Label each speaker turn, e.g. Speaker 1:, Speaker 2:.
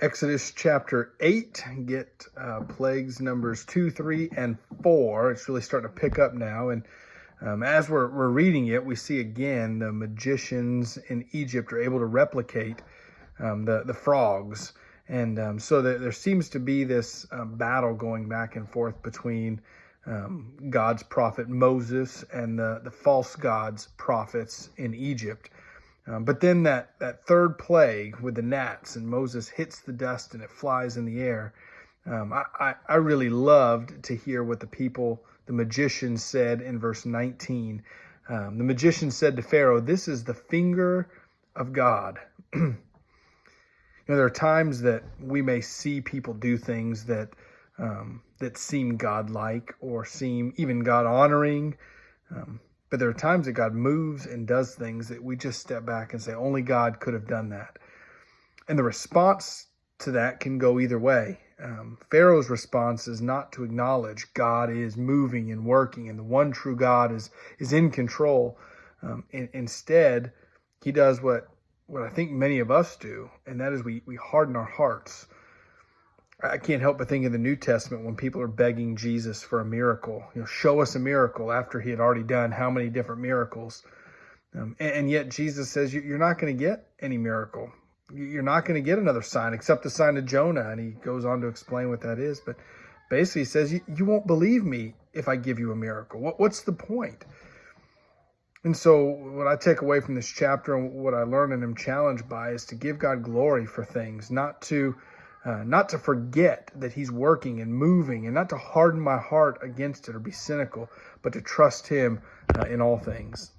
Speaker 1: Exodus chapter 8, get plagues numbers 2, 3, and 4. It's really starting to pick up now. And as we're reading it, we see again the magicians in Egypt are able to replicate the frogs. And so there seems to be this battle going back and forth between God's prophet Moses and the false gods' prophets in Egypt. But then that third plague with the gnats, and Moses hits the dust and it flies in the air. I really loved to hear what the magicians said in verse 19. The magician said to Pharaoh, "This is the finger of God." There are times that we may see people do things that seem godlike or seem even God-honoring. But there are times that God moves and does things that we just step back and say, only God could have done that. And the response to that can go either way. Pharaoh's response is not to acknowledge God is moving and working and the one true God is in control. Instead, he does what I think many of us do, and that is we harden our hearts. I can't help but think of the New Testament when people are begging Jesus for a miracle. Show us a miracle, after he had already done how many different miracles. And yet Jesus says, you're not going to get any miracle. You're not going to get another sign except the sign of Jonah. And he goes on to explain what that is. But basically he says, you won't believe me if I give you a miracle. What's the point? And so what I take away from this chapter and what I learn and am challenged by is to give God glory for things, not to forget that he's working and moving, and not to harden my heart against it or be cynical, but to trust him in all things.